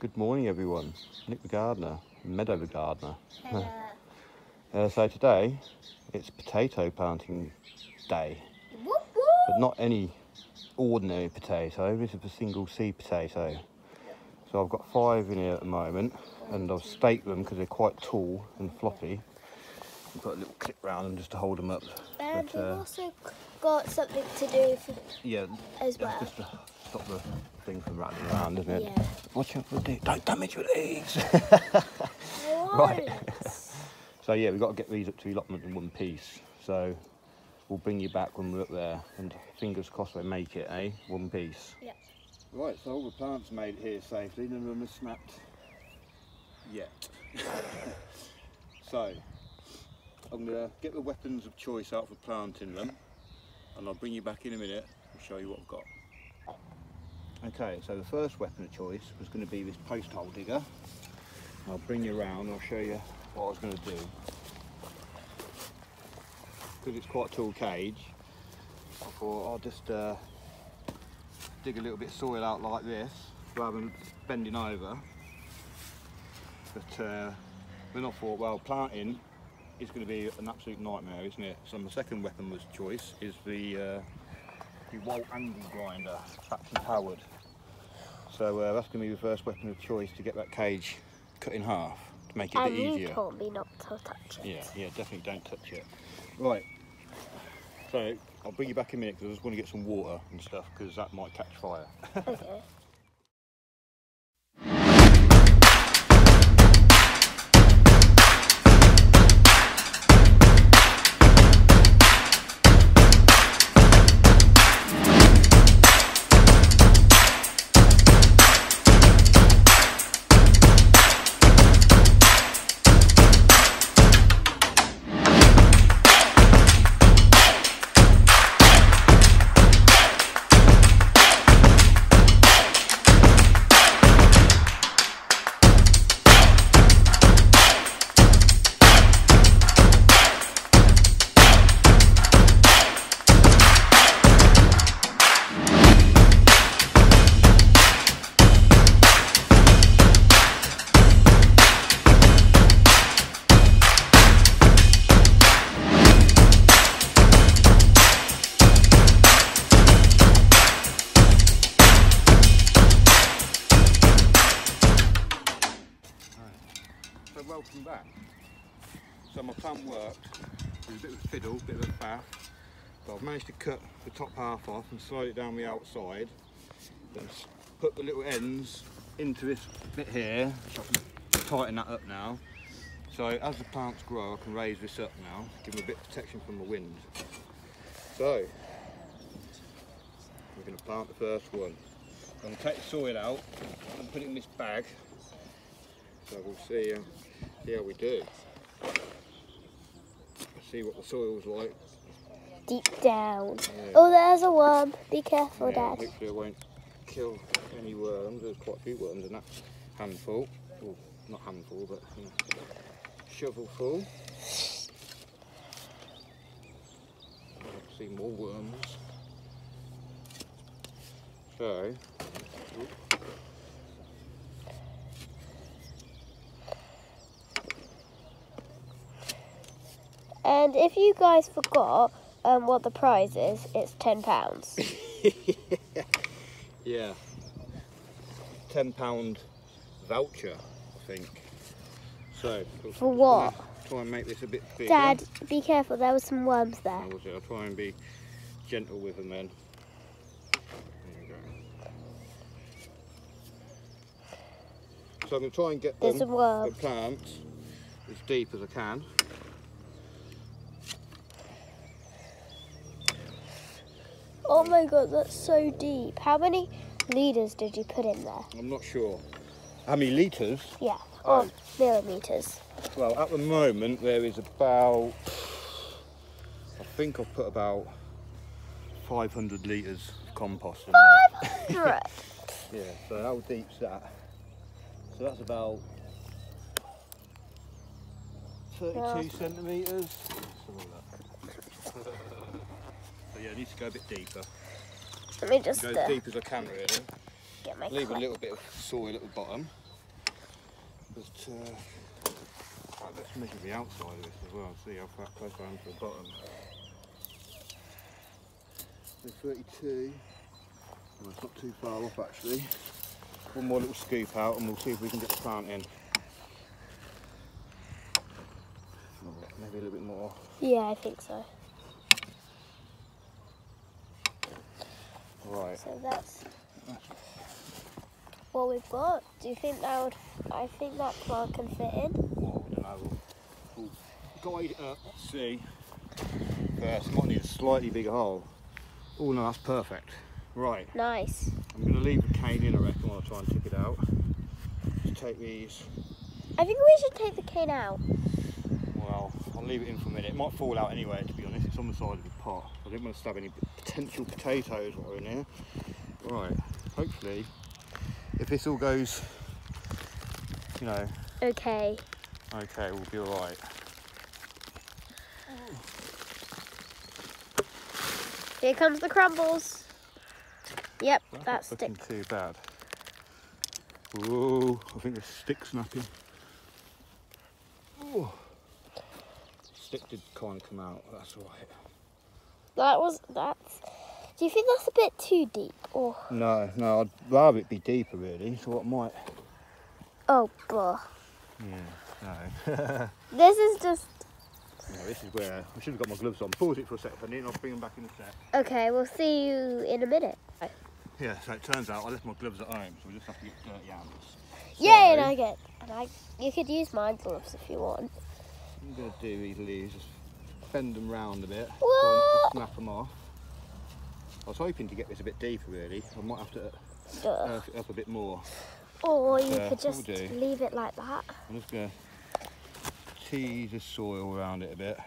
Good morning everyone, Nick the gardener, Meadow the gardener. Hello. So today it's potato planting day, but not any ordinary potato, this is a single seed potato. So I've got 5 in here at the moment and I've staked them because they're quite tall and floppy. I've got a little clip round them just to hold them up. And we've also got something to do for as well. Just to stop the thing from rattling around, isn't it? Yeah. Watch out for the leaves. Don't damage your leaves. Right. So yeah, we've got to get these up to allotment in one piece. So we'll bring you back when we're up there, and fingers crossed we make it, eh? One piece. Yeah. Right, so all the plants made it here safely. None of them have snapped yet. So I'm going to get the weapons of choice out for planting them, and I'll bring you back in a minute and show you what I've got. Okay, so the first weapon of choice was going to be this post hole digger. I'll bring you around and I'll show you what I was going to do. Because it's quite a tall cage, I thought I'll just dig a little bit of soil out like this rather than bending over. But then I thought, well, planting is going to be an absolute nightmare, isn't it? So my second weapon of choice is the Walt angle grinder, traction powered. So that's going to be the first weapon of choice to get that cage cut in half to make it a bit easier. You told me not to touch it. Yeah, definitely don't touch it. Right, so I'll bring you back in a minute because I just want to get some water and stuff because that might catch fire. Okay. Welcome back. So my plan worked. It was a bit of a fiddle, a bit of a faff, but I've managed to cut the top half off and slide it down the outside. Then put the little ends into this bit here, which I can tighten that up now. So as the plants grow, I can raise this up now, give them a bit of protection from the wind. So we're going to plant the first one. I'm going to take the soil out and put it in this bag. So we'll see how we do. See what the soil's like. Deep down. Yeah. Oh, there's a worm. Be careful, Dad. Hopefully I won't kill any worms. There's quite a few worms in that handful. Well, not handful, but you know, shovelful. I see more worms. So. And if you guys forgot what the prize is, it's £10. Yeah, £10 voucher, I think. So for what? Try and make this a bit bigger. Dad, be careful. There were some worms there. I'll try and be gentle with them then. There you go. So I'm going to try and get the plants as deep as I can. Oh my god, that's so deep. How many litres did you put in there? I'm not sure. How many litres? Yeah, or millimetres. Well, at the moment there is about, I think I've put about 500 litres of compost in there. 500? Yeah, so how deep's that? So that's about 32 centimetres. So yeah, I need to go a bit deeper. Let me just go as deep as I can really. Get my Leave a little bit of soil at the bottom. But right, let's measure the outside of this as well, see how far close I am to the bottom. So 32. Well, it's not too far off actually. One more little scoop out and we'll see if we can get the plant in. Maybe a little bit more. Yeah, I think so. Right. So that's what we've got. Do you think that would? I think that plant can fit in. Well, I don't know. We'll guide it up. See. First, might need a slightly bigger hole. Oh no, that's perfect. Right. Nice. I'm going to leave the cane in, I reckon, while I try and tip it out. Just take these. I think we should take the cane out. Well, I'll leave it in for a minute. It might fall out anyway, to be honest. It's on the side of the pot. I didn't want to stab any potential potatoes that are in here. Right. Hopefully, if this all goes, you know. Okay. Okay, we'll be all right. Here comes the crumbles. Yep, That's that's not looking stick. too bad. Whoa, I think the stick's snapping. Oh. Stick did kind of come out, that's all right. That's. Do you think that's a bit too deep? Or? No, I'd rather it be deeper really, so I might. Oh, bruh. Yeah, no. This is just. No, this is where I should have got my gloves on. Pause it for a second and I'll bring them back in a sec. Okay, we'll see you in a minute. Yeah, so it turns out I left my gloves at home, so we just have to get dirty hands. Yay, So, and you could use my gloves if you want. I'm going to do these leaves, just bend them round a bit, What? to snap them off. I was hoping to get this a bit deeper really. I might have to earth it up a bit more. Or you But, could just leave it like that. I'm just going to tease the soil around it a bit.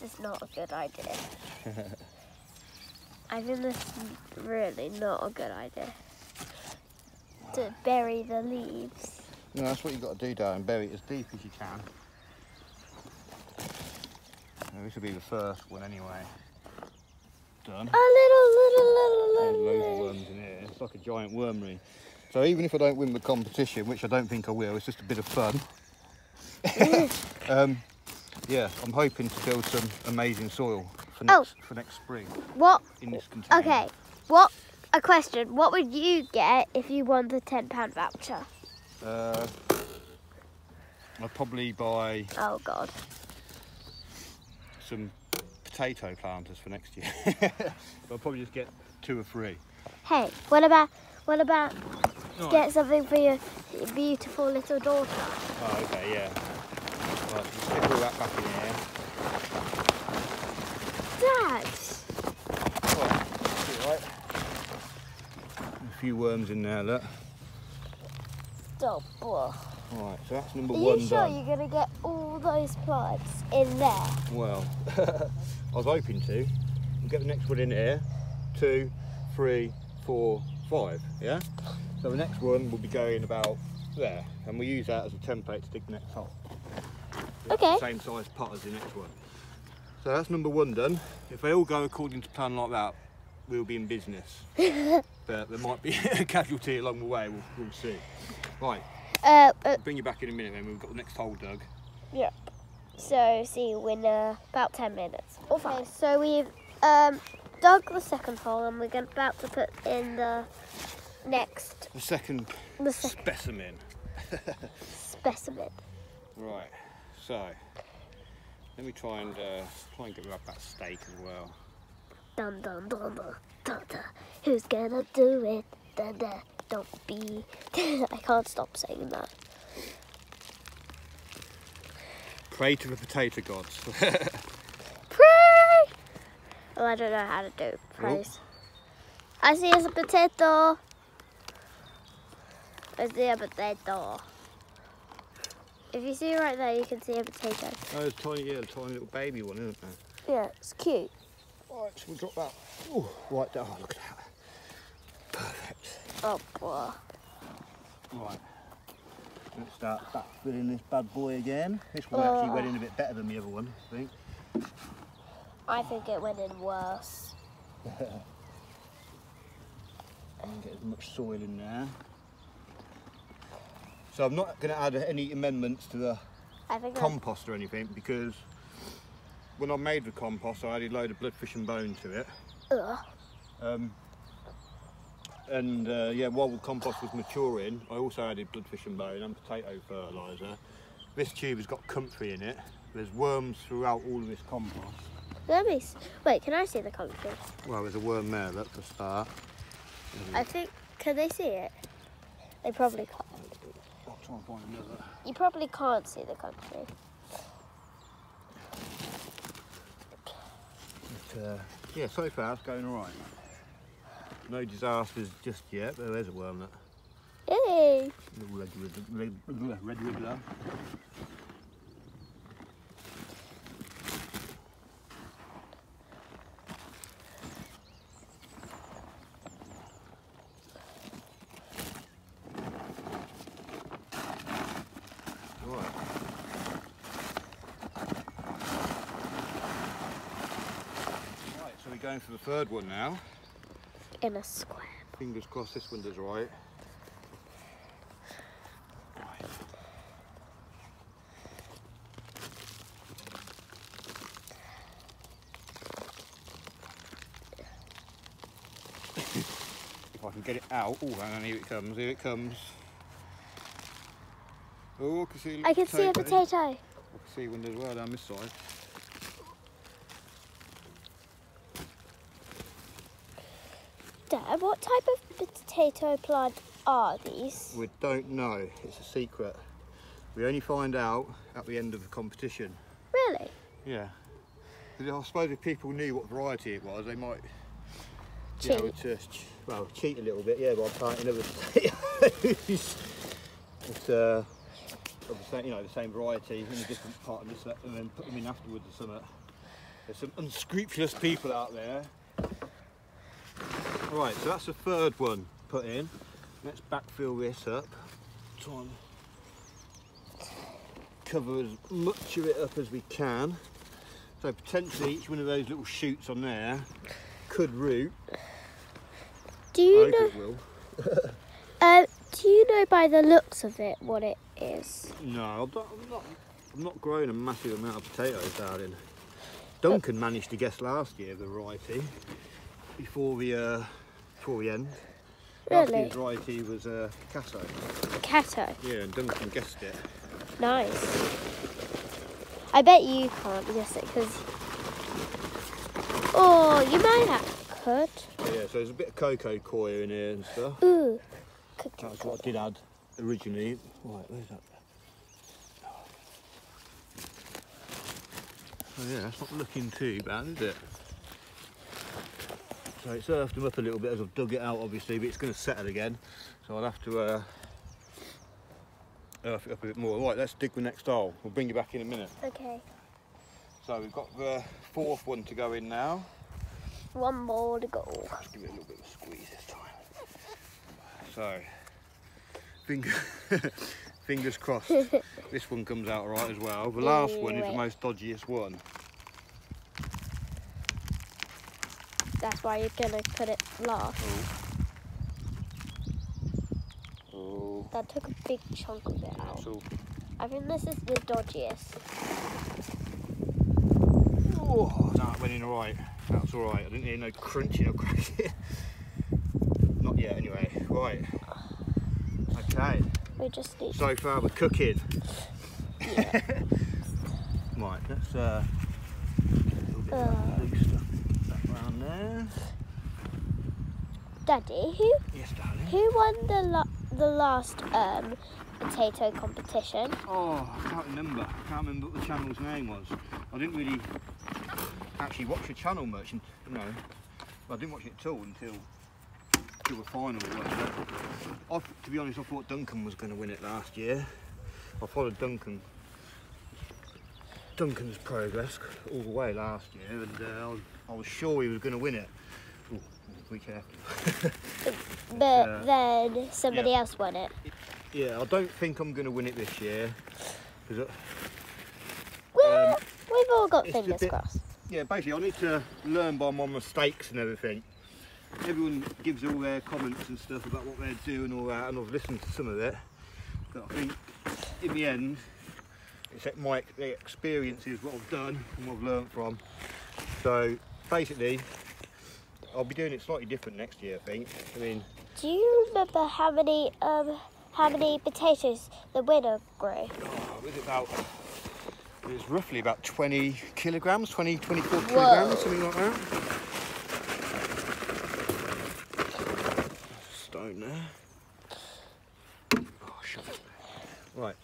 This is not a good idea. I think this is really not a good idea. To bury the leaves. No, that's what you've got to do, Darren. Bury it as deep as you can. This will be the first one anyway. Done. A little. There's loads of worms in here. It's like a giant wormery. So even if I don't win the competition, which I don't think I will, it's just a bit of fun. Yeah, I'm hoping to build some amazing soil for next spring. What? In this container. Okay. A question. What would you get if you won the £10 voucher? I'd probably buy. Oh God. Some potato planters for next year. I'll probably just get 2 or 3. Hey, what about Right. get something for your beautiful little daughter? Oh, okay, yeah. Right, so stick all that back in here. Dad. Oh, right. A few worms in there, look. Oh, boy. Right, so that's number Are 1 you sure done. you're going to get all those plants in there? Well, I was hoping to. We'll get the next one in here. 2, 3, 4, 5, yeah? So the next one will be going about there, and we'll use that as a template to dig the next hole. Okay. Same size pot as the next one. So that's number 1 done. If they all go according to plan like that, we'll be in business. But there might be a casualty along the way, we'll see. Right, I'll bring you back in a minute then, we've got the next hole dug. Yep. So see you in about 10 minutes. Okay, so we've dug the second hole and we're about to put in the next The second specimen. specimen. Right, so let me try and get rid of that steak as well. Dun dun dun dun dun dun. Who's gonna do it? Dun dun. Don't be. I can't stop saying that. Pray to the potato gods. Pray! Well, I don't know how to do praise. I see a potato. I see a potato. If you see right there, you can see a potato. Oh, there's a tiny little baby one, isn't there? Yeah, it's cute. Right, so we'll drop that. Ooh, right down. Oh, look at that. Perfect. Oh, boy. Right. Let's start backfilling this bad boy again. This one actually went in a bit better than the other one, I think. I think it went in worse. And get as much soil in there. So I'm not going to add any amendments to the compost or anything, because when I made the compost I added a load of bloodfish and bone to it. Yeah, while the compost was maturing I also added bloodfish and bone and potato fertiliser. This tube has got comfrey in it. There's worms throughout all of this compost. Wait, can I see the comfrey? Well, there's a worm there, that's the start. I think, can they see it? They probably can't. I'll try and find another. You probably can't see the comfrey. But, yeah, so far it's going alright. No disasters just yet, but there's a wormlet. Yay! Little red wiggler. Going for the third one now. In a square. Fingers crossed this one does right. If I can get it out. Oh, hang on, here it comes, here it comes. Oh, I can see a little I can see a potato. I can see one as well down this side. Dad, what type of potato plant are these? We don't know, it's a secret. We only find out at the end of the competition. Really? Yeah. I suppose if people knew what variety it was, they might cheat. Cheat a little bit, yeah, by planting other potatoes. But of the same variety in a different part of this, and then put them in afterwards or something. There's some unscrupulous people out there. Right, so that's the third one put in. Let's backfill this up. Try and cover as much of it up as we can. So potentially each one of those little shoots on there could root. Do you I know? hope it will. Do you know by the looks of it what it is? No, I'm not growing a massive amount of potatoes, darling. Duncan managed to guess last year the variety before the end. Last Really? year's variety was Picasso. Picasso? Yeah, and Duncan guessed it. Nice. I bet you can't guess it because... Oh, you might have could. Yeah, so there's a bit of cocoa coir in here and stuff. Ooh. That's what I did add originally. Right, where's that? Oh yeah, that's not looking too bad, is it? So it's earthed them up a little bit as I've dug it out, obviously, but it's going to settle again. So I'll have to earth it up a bit more. Right, let's dig the next hole. We'll bring you back in a minute. Okay. So we've got the fourth one to go in now. One more to go. Let's give it a little bit of a squeeze this time. So, fingers crossed this one comes out right as well. The last one is the most dodgiest one. That's why you're going to put it last. Oh. That took a big chunk of it out. So, I think this is the dodgiest. oh, that went in alright. That's alright. I didn't hear no crunching or cracking. Not yet anyway. Right. Okay. We just need... So far we're cooking. Yeah. Right, let's get a little bit of loose stuff back around there. Daddy, Yes, darling. who won the last potato competition? Oh, I can't remember. I can't remember what the channel's name was. I didn't really actually watch the channel much, and I didn't watch it at all until the final. To be honest, I thought Duncan was going to win it last year. I followed Duncan's progress all the way last year, and I was sure he was going to win it. Ooh, be careful. But then somebody else won it. Yeah, I don't think I'm going to win it this year. Well, we've all got fingers crossed. Yeah, basically I need to learn by my mistakes and everything. everyone gives all their comments and stuff about what they're doing and all that, and I've listened to some of it, but I think in the end it's my experiences, what I've done and what I've learnt from. So basically I'll be doing it slightly different next year, I think. I mean, do you remember how many potatoes the winner grew? It was roughly about 20 kilograms, 24 kilograms, something like that. Stone there. Oh, shut up. Right.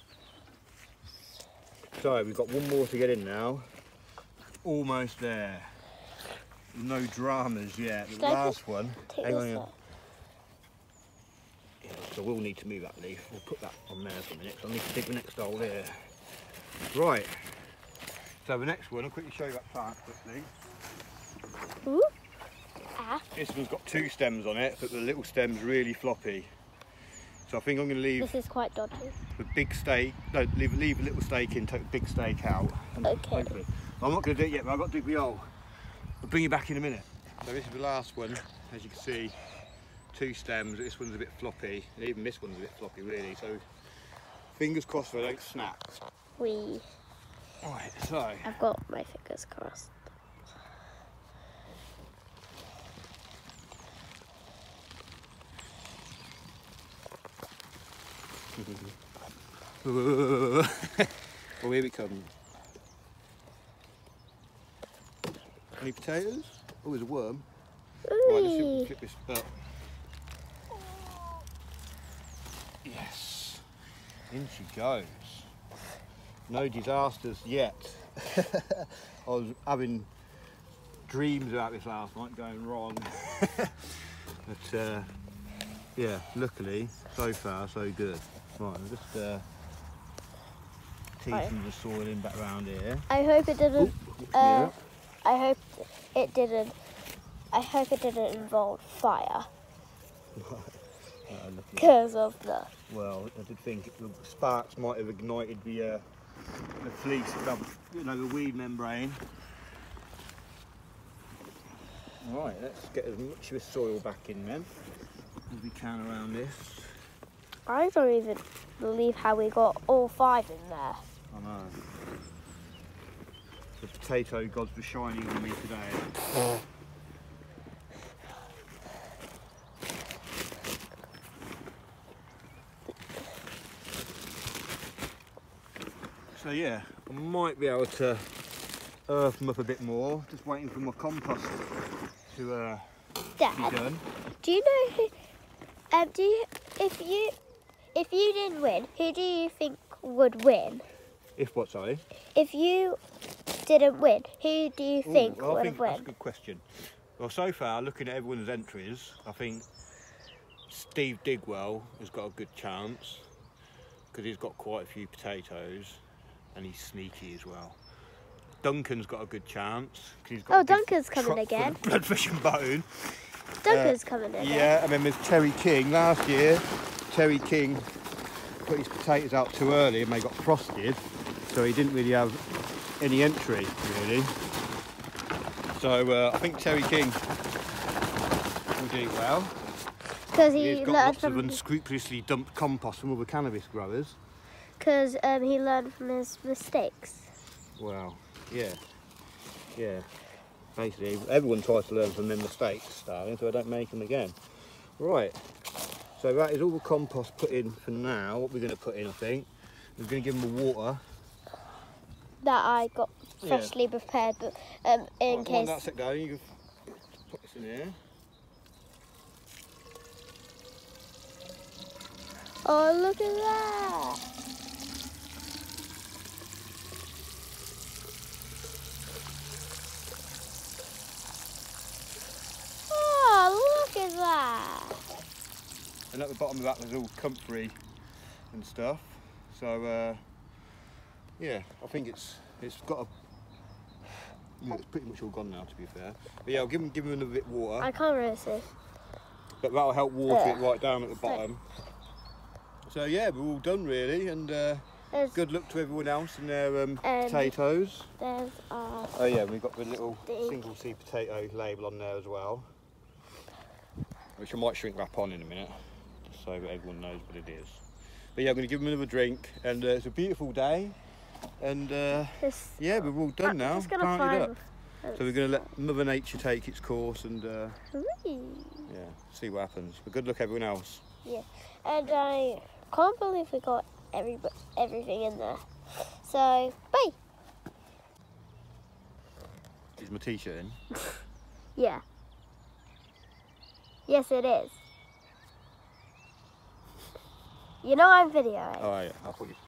So we've got one more to get in now. Almost there. No dramas yet. The last one. Hang on. Yeah, so we'll need to move that leaf. We'll put that on there for a minute. So I need to dig the next hole here. Right. So the next one, I'll quickly show you that plant quickly. Ooh. Ah. This one's got 2 stems on it, but the little stem's really floppy. So I think I'm going to leave. This is quite dodgy. The big stake. No, leave a little stake in, take the big stake out. Okay. Hopefully. I'm not going to do it yet, but I've got to dig the hole. I'll bring you back in a minute. So this is the last one, as you can see. 2 stems. This one's a bit floppy, and even this one's a bit floppy, really. So fingers crossed they don't snap. Right, so I've got my fingers crossed. well, here we come. Any potatoes? Oh, there's a worm. Right, let's flip this up. Yes, in she goes. No disasters yet. I was having dreams about this last night going wrong. But yeah, luckily, so far, so good. Right, I'll just tease some of the soil in back around here. I hope it didn't. Yeah. I hope it didn't. I hope it didn't involve fire. Because of the. Well, I did think the sparks might have ignited the fleece, the weed membrane. Right, let's get as much of this soil back in then as we can around this. I don't even believe how we got all 5 in there. I know. The potato gods were shining on me today. So yeah, I might be able to earth them up a bit more. Just waiting for my compost to Dad, be done. do you know who? If you didn't win, who do you think would win? If what, sorry? If you didn't win, who do you think would have won? That's a good question. Well, so far, looking at everyone's entries, I think Steve Digwell has got a good chance because he's got quite a few potatoes and he's sneaky as well. Duncan's got a good chance because he's got. Oh, Duncan's coming again. Bloodfish and bone. Duncan's coming again. Yeah, and then there's Terry King. Last year, Terry King put his potatoes out too early and they got frosted, so he didn't really have any entry, really. So I think Terry King will do well. Because He's he got learned lots of from. unscrupulously dumped compost from other cannabis growers. Because he learned from his mistakes. Well, yeah. Basically, everyone tries to learn from their mistakes, darling, so I don't make them again. Right. So that is all the compost put in for now. What we're going to put in, I think, we're going to give them the water. That I got freshly prepared, but in case. That's it going. You can put this in here. Oh, look at that! Oh, look at that! And at the bottom of that there's all comfrey and stuff. So yeah, I think it's got a. Yeah, it's pretty much all gone now, to be fair. But yeah, I'll give them a bit of water. I can't really see. But that'll help water it right down at the bottom. So yeah, we're all done really, and good luck to everyone else in their potatoes. There's our. Oh yeah, we've got the little single seed potato label on there as well. which I might shrink wrap on in a minute, just so that everyone knows what it is. But yeah, I'm going to give them another drink, and it's a beautiful day, and yeah, we're all done now. Just gonna Planted find. So we're going to let Mother Nature take its course and Yeah, see what happens. But good luck everyone else. yeah, and I can't believe we got everything in there. So bye. Is my t-shirt in? Yeah. Yes, it is. You know I'm videoing. Oh yeah, I thought you.